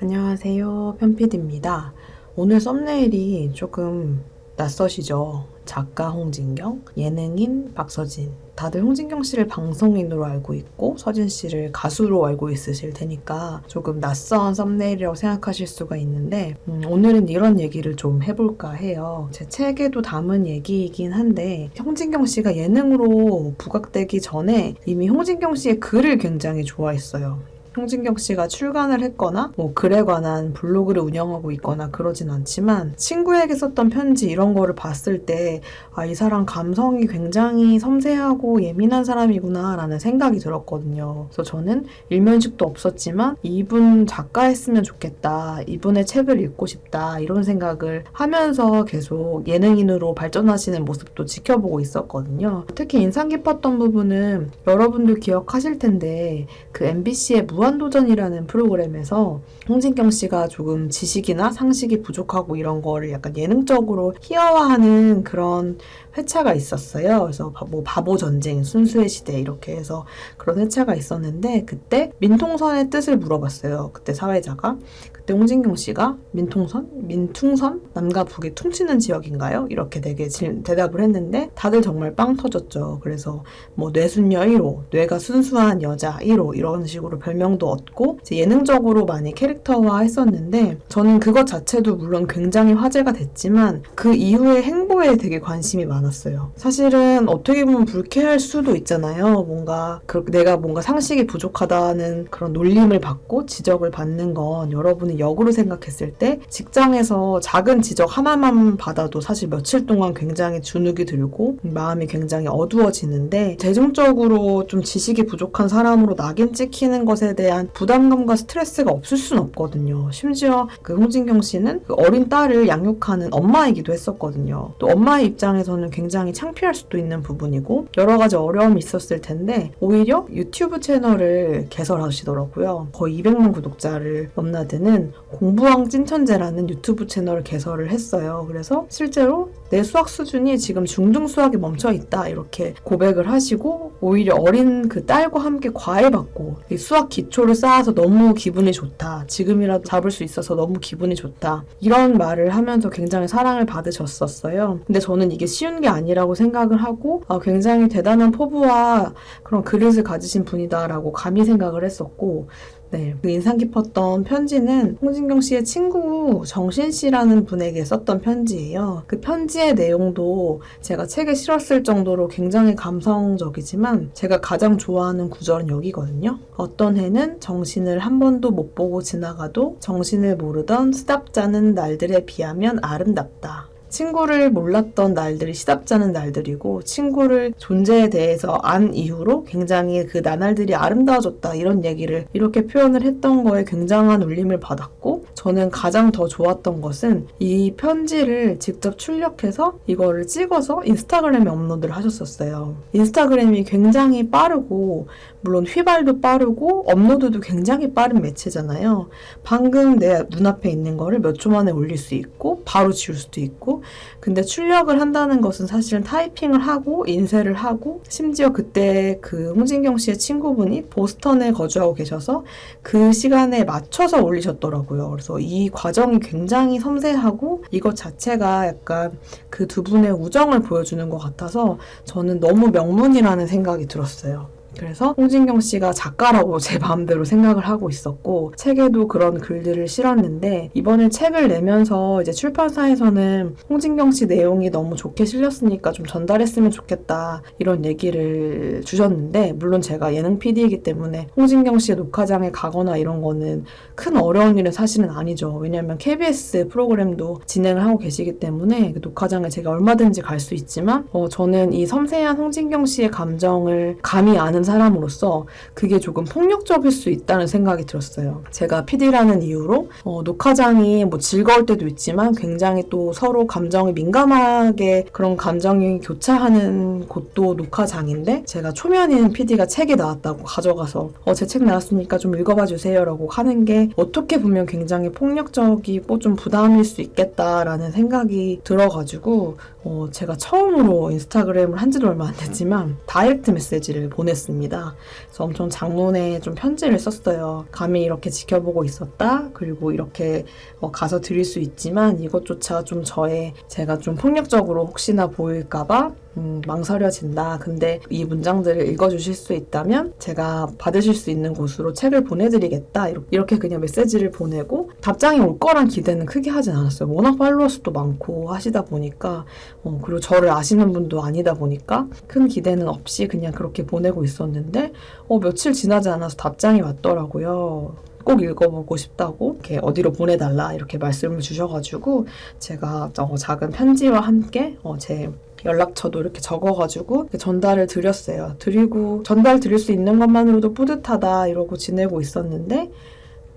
안녕하세요, 편피디입니다. 오늘 썸네일이 조금 낯서시죠? 작가 홍진경, 예능인 박서진. 다들 홍진경 씨를 방송인으로 알고 있고 서진 씨를 가수로 알고 있으실 테니까 조금 낯선 썸네일이라고 생각하실 수가 있는데 오늘은 이런 얘기를 좀 해볼까 해요. 제 책에도 담은 얘기이긴 한데 홍진경 씨가 예능으로 부각되기 전에 이미 홍진경 씨의 글을 굉장히 좋아했어요. 홍진경 씨가 출간을 했거나 글에 관한 블로그를 운영하고 있거나 그러진 않지만 친구에게 썼던 편지 이런 거를 봤을 때 이 사람 감성이 굉장히 섬세하고 예민한 사람이구나 라는 생각이 들었거든요. 그래서 저는 일면식도 없었지만 이분 작가했으면 좋겠다, 이분의 책을 읽고 싶다 이런 생각을 하면서 계속 예능인으로 발전하시는 모습도 지켜보고 있었거든요. 특히 인상 깊었던 부분은 여러분들 기억하실 텐데 그 MBC의 무한도전이라는 프로그램에서 홍진경 씨가 조금 지식이나 상식이 부족하고 이런 거를 약간 예능적으로 희화화하는 그런 회차가 있었어요. 그래서 바보 전쟁, 순수의 시대 이렇게 해서 그런 회차가 있었는데 그때 민통선의 뜻을 물어봤어요. 그때 사회자가. 그때 홍진경 씨가 민퉁선? 남과 북이 퉁치는 지역인가요? 이렇게 되게 대답을 했는데 다들 정말 빵 터졌죠. 그래서 뇌순녀 1호, 뇌가 순수한 여자 1호 이런 식으로 별명도 얻고 이제 예능적으로 많이 캐릭터화 했었는데 저는 그것 자체도 물론 굉장히 화제가 됐지만 그 이후의 행보에 되게 관심이 많았어요. 사실은 어떻게 보면 불쾌할 수도 있잖아요. 내가 뭔가 상식이 부족하다는 그런 놀림을 받고 지적을 받는 건 여러분이 역으로 생각했을 때 직장에서 작은 지적 하나만 받아도 사실 며칠 동안 굉장히 주눅이 들고 마음이 굉장히 어두워지는데 대중적으로 좀 지식이 부족한 사람으로 낙인 찍히는 것에 대한 부담감과 스트레스가 없을 순 없거든요. 심지어 그 홍진경 씨는 그 어린 딸을 양육하는 엄마이기도 했었거든요. 또 엄마의 입장에서는 굉장히 창피할 수도 있는 부분이고 여러 가지 어려움이 있었을 텐데 오히려 유튜브 채널을 개설하시더라고요. 거의 200만 구독자를 넘나드는 공부왕 찐천재라는 유튜브 채널을 개설을 했어요. 그래서 실제로 내 수학 수준이 지금 중등 수학에 멈춰있다 이렇게 고백을 하시고 오히려 어린 그 딸과 함께 과외받고 이 수학 기초를 쌓아서 너무 기분이 좋다. 지금이라도 잡을 수 있어서 너무 기분이 좋다. 이런 말을 하면서 굉장히 사랑을 받으셨었어요. 근데 저는 이게 쉬운 게 아니라고 생각을 하고 굉장히 대단한 포부와 그런 그릇을 가지신 분이다라고 감히 생각을 했었고 그 인상 깊었던 편지는 홍진경 씨의 친구 정신 씨라는 분에게 썼던 편지예요. 그 편지의 내용도 제가 책에 실었을 정도로 굉장히 감성적이지만 제가 가장 좋아하는 구절은 여기거든요. 어떤 해는 정신을 한 번도 못 보고 지나가도 정신을 모르던 스답잖은 날들에 비하면 아름답다. 친구를 몰랐던 날들이 시답잖은 날들이고 친구를 존재에 대해서 안 이후로 굉장히 그 나날들이 아름다워졌다 이런 얘기를 이렇게 표현을 했던 거에 굉장한 울림을 받았고 저는 가장 더 좋았던 것은 이 편지를 직접 출력해서 이거를 찍어서 인스타그램에 업로드를 하셨었어요. 인스타그램이 굉장히 빠르고 물론 휘발도 빠르고 업로드도 굉장히 빠른 매체잖아요. 방금 내 눈앞에 있는 거를 몇 초 만에 올릴 수 있고 바로 지울 수도 있고 근데 출력을 한다는 것은 사실은 타이핑을 하고 인쇄를 하고 심지어 그때 그 홍진경 씨의 친구분이 보스턴에 거주하고 계셔서 그 시간에 맞춰서 올리셨더라고요. 그래서 이 과정이 굉장히 섬세하고 이것 자체가 약간 그 두 분의 우정을 보여주는 것 같아서 저는 너무 명문이라는 생각이 들었어요. 그래서 홍진경 씨가 작가라고 제 마음대로 생각을 하고 있었고 책에도 그런 글들을 실었는데 이번에 책을 내면서 이제 출판사에서는 홍진경 씨 내용이 너무 좋게 실렸으니까 좀 전달했으면 좋겠다 이런 얘기를 주셨는데 물론 제가 예능 PD이기 때문에 홍진경 씨의 녹화장에 가거나 이런 거는 큰 어려운 일은 사실은 아니죠. 왜냐하면 KBS 프로그램도 진행을 하고 계시기 때문에 그 녹화장에 제가 얼마든지 갈 수 있지만 저는 이 섬세한 홍진경 씨의 감정을 감히 아는 사람으로서 그게 조금 폭력적일 수 있다는 생각이 들었어요. 제가 PD라는 이유로 녹화장이 즐거울 때도 있지만 굉장히 또 서로 감정이 민감하게 그런 감정이 교차하는 곳도 녹화장인데 제가 초면인 PD가 책이 나왔다고 가져가서 제 책 나왔으니까 좀 읽어봐 주세요 라고 하는 게 어떻게 보면 굉장히 폭력적이고 좀 부담일 수 있겠다라는 생각이 들어가지고 제가 처음으로 인스타그램을 한 지도 얼마 안 됐지만 다이렉트 메시지를 보냈습니다. 보냈습니다. 그래서 엄청 장문에 좀 편지를 썼어요. 감히 이렇게 지켜보고 있었다. 그리고 이렇게 가서 드릴 수 있지만 이것조차 좀 제가 좀 폭력적으로 혹시나 보일까봐 망설여진다. 근데 이 문장들을 읽어주실 수 있다면 제가 받으실 수 있는 곳으로 책을 보내드리겠다. 이렇게 그냥 메시지를 보내고 답장이 올 거란 기대는 크게 하진 않았어요. 워낙 팔로워 수도 많고 하시다 보니까 그리고 저를 아시는 분도 아니다 보니까 큰 기대는 없이 그냥 그렇게 보내고 있었는데 며칠 지나지 않아서 답장이 왔더라고요. 꼭 읽어보고 싶다고 이렇게 어디로 보내달라 이렇게 말씀을 주셔가지고 제가 작은 편지와 함께 제 연락처도 이렇게 적어가지고 전달을 드렸어요. 드리고 전달 드릴 수 있는 것만으로도 뿌듯하다 이러고 지내고 있었는데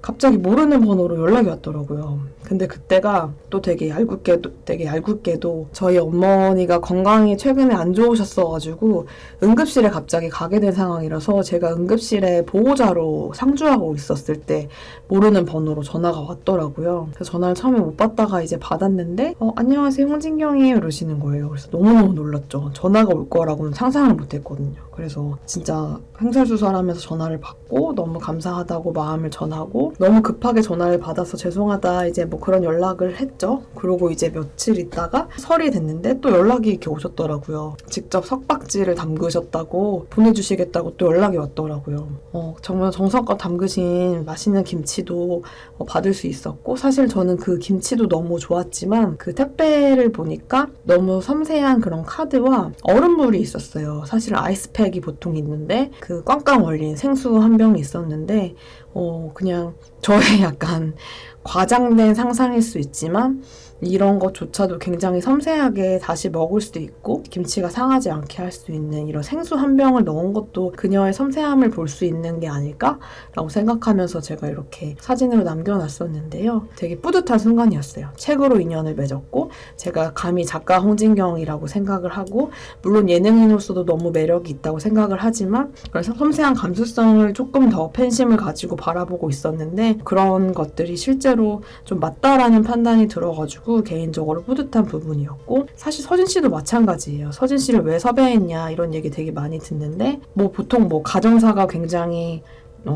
갑자기 모르는 번호로 연락이 왔더라고요. 근데 그때가 또 되게 얄궂게도 저희 어머니가 건강이 최근에 안 좋으셨어가지고 응급실에 갑자기 가게 된 상황이라서 제가 응급실에 보호자로 상주하고 있었을 때 모르는 번호로 전화가 왔더라고요. 그래서 전화를 처음에 못 받다가 이제 받았는데 안녕하세요 홍진경이에요 이러시는 거예요. 그래서 너무너무 놀랐죠. 전화가 올 거라고는 상상을 못 했거든요. 그래서 진짜 횡설수설하면서 전화를 받고 너무 감사하다고 마음을 전하고 너무 급하게 전화를 받아서 죄송하다 이제 뭐 그런 연락을 했죠. 그러고 이제 며칠 있다가 설이 됐는데 또 연락이 이렇게 오셨더라고요. 직접 석박지를 담그셨다고 보내주시겠다고 또 연락이 왔더라고요. 정말 정성껏 담그신 맛있는 김치도 받을 수 있었고 사실 저는 그 김치도 너무 좋았지만 그 택배를 보니까 너무 섬세한 그런 카드와 얼음물이 있었어요. 사실 아이스팩이 보통 있는데 그 꽝꽝 얼린 생수 한 병이 있었는데 그냥 저의 약간 과장된 상상일 수 있지만 이런 것조차도 굉장히 섬세하게 다시 먹을 수도 있고 김치가 상하지 않게 할 수 있는 이런 생수 한 병을 넣은 것도 그녀의 섬세함을 볼 수 있는 게 아닐까라고 생각하면서 제가 이렇게 사진으로 남겨놨었는데요. 되게 뿌듯한 순간이었어요. 책으로 인연을 맺었고 제가 감히 작가 홍진경이라고 생각을 하고 물론 예능인으로서도 너무 매력이 있다고 생각을 하지만 그래서 섬세한 감수성을 조금 더 팬심을 가지고 바라보고 있었는데 그런 것들이 실제로 좀 맞다라는 판단이 들어가지고 개인적으로 뿌듯한 부분이었고 사실 서진 씨도 마찬가지예요. 서진 씨를 왜 섭외했냐 이런 얘기 되게 많이 듣는데 보통 가정사가 굉장히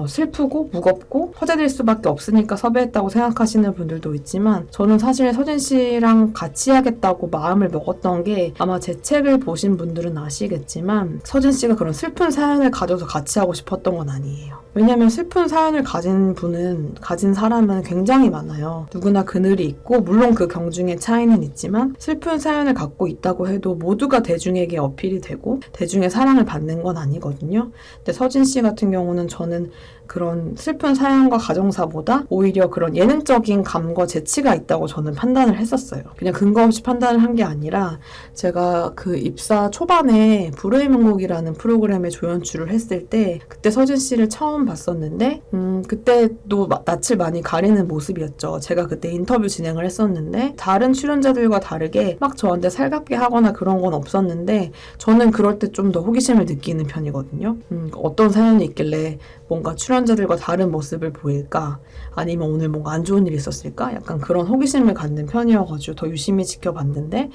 슬프고 무겁고 허재될 수밖에 없으니까 섭외했다고 생각하시는 분들도 있지만 저는 사실 서진 씨랑 같이 하겠다고 마음을 먹었던 게 아마 제 책을 보신 분들은 아시겠지만 서진 씨가 그런 슬픈 사연을 가져서 같이 하고 싶었던 건 아니에요. 왜냐면 슬픈 사연을 가진 사람은 굉장히 많아요. 누구나 그늘이 있고 물론 그 경중의 차이는 있지만 슬픈 사연을 갖고 있다고 해도 모두가 대중에게 어필이 되고 대중의 사랑을 받는 건 아니거든요. 근데 서진 씨 같은 경우는 저는 그런 슬픈 사연과 가정사보다 오히려 그런 예능적인 감과 재치가 있다고 저는 판단을 했었어요. 그냥 근거 없이 판단을 한 게 아니라 제가 그 입사 초반에 불후의 명곡이라는 프로그램에 조연출을 했을 때 그때 서진 씨를 처음 봤었는데 그때도 낯을 많이 가리는 모습이었죠. 제가 그때 인터뷰 진행을 했었는데 다른 출연자들과 다르게 막 저한테 살갑게 하거나 그런 건 없었는데 저는 그럴 때 좀 더 호기심을 느끼는 편이거든요. 어떤 사연이 있길래 뭔가 출연자들과 다른 모습을 보일까? 아니면 오늘 뭔가 안 좋은 일이 있었을까? 약간 그런 호기심을 갖는 편이어가지고 더 유심히 지켜봤는데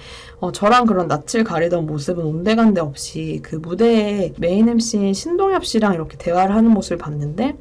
저랑 그런 낯을 가리던 모습은 온데간데 없이 그 무대에 메인 MC인 신동엽 씨랑 이렇게 대화를 하는 모습을 봤는데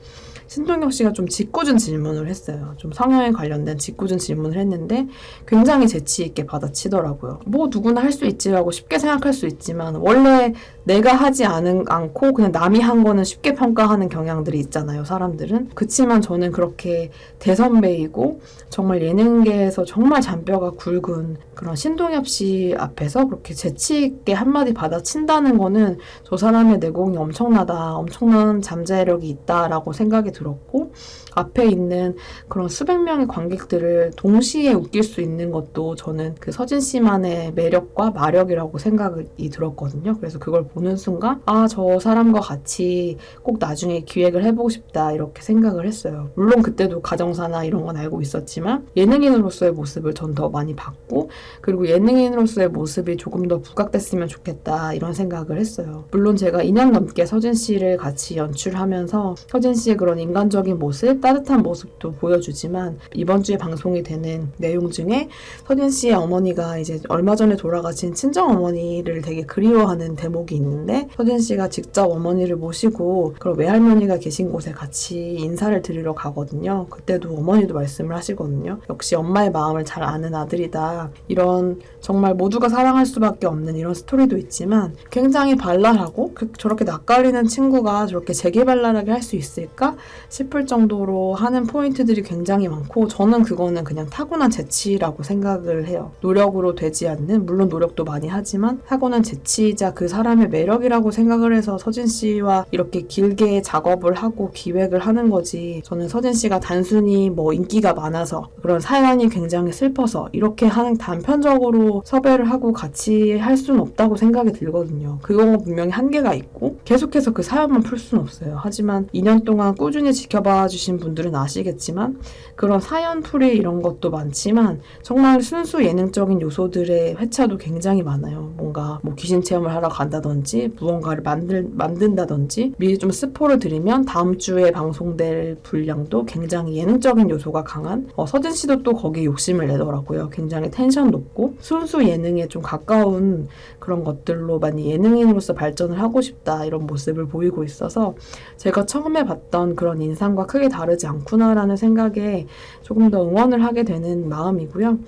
신동엽 씨가 좀 짓궂은 질문을 했어요. 좀 성형에 관련된 짓궂은 질문을 했는데 굉장히 재치 있게 받아치더라고요. 뭐 누구나 할 수 있지라고 쉽게 생각할 수 있지만 원래 내가 하지 않고 그냥 남이 한 거는 쉽게 평가하는 경향들이 있잖아요, 사람들은. 그치만 저는 그렇게 대선배이고 정말 예능계에서 정말 잔뼈가 굵은 그런 신동엽 씨 앞에서 그렇게 재치 있게 한마디 받아친다는 거는 저 사람의 내공이 엄청난 잠재력이 있다라고 생각이 들었고 앞에 있는 그런 수백 명의 관객들을 동시에 웃길 수 있는 것도 저는 그 서진 씨만의 매력과 마력이라고 생각이 들었거든요. 그래서 그걸 보는 순간 저 사람과 같이 꼭 나중에 기획을 해보고 싶다 이렇게 생각을 했어요. 물론 그때도 가정사나 이런 건 알고 있었지만 예능인으로서의 모습을 전 더 많이 봤고 그리고 예능인으로서의 모습이 조금 더 부각됐으면 좋겠다 이런 생각을 했어요. 물론 제가 2년 넘게 서진 씨를 같이 연출하면서 서진 씨의 그런 인간적인 모습 따뜻한 모습도 보여주지만 이번 주에 방송이 되는 내용 중에 서진 씨의 어머니가 이제 얼마 전에 돌아가신 친정 어머니를 되게 그리워하는 대목이 있는데 서진 씨가 직접 어머니를 모시고 그런 외할머니가 계신 곳에 같이 인사를 드리러 가거든요. 그때도 어머니도 말씀을 하시거든요. 역시 엄마의 마음을 잘 아는 아들이다. 이런 정말 모두가 사랑할 수밖에 없는 이런 스토리도 있지만 굉장히 발랄하고 저렇게 낯가리는 친구가 저렇게 재기발랄하게 할 수 있을까 싶을 정도로 하는 포인트들이 굉장히 많고 저는 그거는 그냥 타고난 재치라고 생각을 해요. 노력으로 되지 않는, 물론 노력도 많이 하지만 타고난 재치이자 그 사람의 매력이라고 생각을 해서 서진 씨와 이렇게 길게 작업을 하고 기획을 하는 거지. 저는 서진 씨가 단순히 뭐 인기가 많아서 그런 사연이 굉장히 슬퍼서 이렇게 하는 단편적으로 섭외를 하고 같이 할 수는 없다고 생각이 들거든요. 그거 분명히 한계가 있고 계속해서 그 사연만 풀 수는 없어요. 하지만 2년 동안 꾸준히 지켜봐 주신 분들은 아시겠지만 그런 사연풀이 이런 것도 많지만 정말 순수 예능적인 요소들의 회차도 굉장히 많아요. 뭔가 뭐 귀신 체험을 하러 간다든지 무언가를 만든다든지 미리 좀 스포를 드리면 다음 주에 방송될 분량도 굉장히 예능적인 요소가 강한 서진 씨도 또 거기에 욕심을 내더라고요. 굉장히 텐션 높고 순수 예능에 좀 가까운 그런 것들로 많이 예능인으로서 발전을 하고 싶다 이런 모습을 보이고 있어서 제가 처음에 봤던 그런 인상과 크게 다르지 않구나라는 생각에 조금 더 응원을 하게 되는 마음이고요.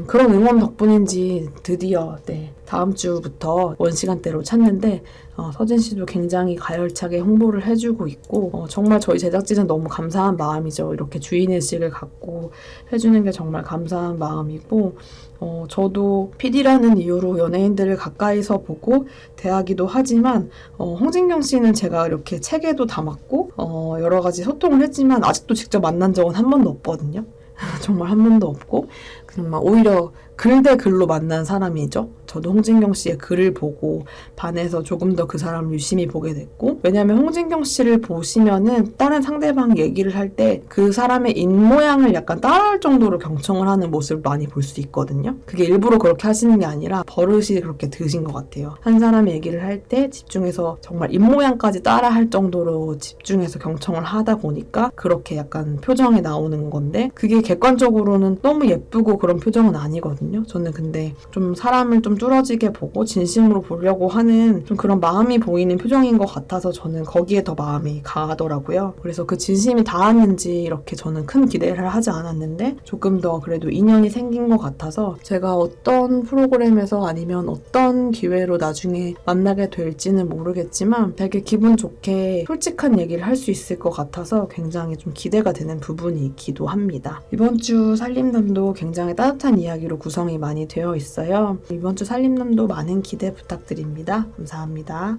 그런 응원 덕분인지 드디어 다음 주부터 원시간대로 찾는데 서진 씨도 굉장히 가열차게 홍보를 해주고 있고 정말 저희 제작진은 너무 감사한 마음이죠. 이렇게 주인의식을 갖고 해주는 게 정말 감사한 마음이고 저도 PD라는 이유로 연예인들을 가까이서 보고 대하기도 하지만 홍진경 씨는 제가 이렇게 책에도 담았고 여러 가지 소통을 했지만 아직도 직접 만난 적은 한 번도 없거든요. 정말 한 번도 없고 그냥 막 오히려 글 대 글로 만난 사람이죠. 저도 홍진경 씨의 글을 보고 반해서 조금 더 그 사람을 유심히 보게 됐고 왜냐하면 홍진경 씨를 보시면은 다른 상대방 얘기를 할 때 그 사람의 입모양을 약간 따라할 정도로 경청을 하는 모습을 많이 볼 수 있거든요. 그게 일부러 그렇게 하시는 게 아니라 버릇이 그렇게 드신 것 같아요. 한 사람의 얘기를 할 때 집중해서 정말 입모양까지 따라할 정도로 집중해서 경청을 하다 보니까 그렇게 약간 표정이 나오는 건데 그게 객관적으로는 너무 예쁘고 그런 표정은 아니거든요. 저는 근데 좀 사람을 좀 뚫어지게 보고 진심으로 보려고 하는 좀 그런 마음이 보이는 표정인 것 같아서 저는 거기에 더 마음이 가더라고요. 그래서 그 진심이 닿았는지 이렇게 저는 큰 기대를 하지 않았는데 조금 더 그래도 인연이 생긴 것 같아서 제가 어떤 프로그램에서 아니면 어떤 기회로 나중에 만나게 될지는 모르겠지만 되게 기분 좋게 솔직한 얘기를 할 수 있을 것 같아서 굉장히 좀 기대가 되는 부분이 있기도 합니다. 이번 주 살림남도 굉장히 따뜻한 이야기로 구성이 많이 되어 있어요. 이번 주 살림남도 많은 기대 부탁드립니다. 감사합니다.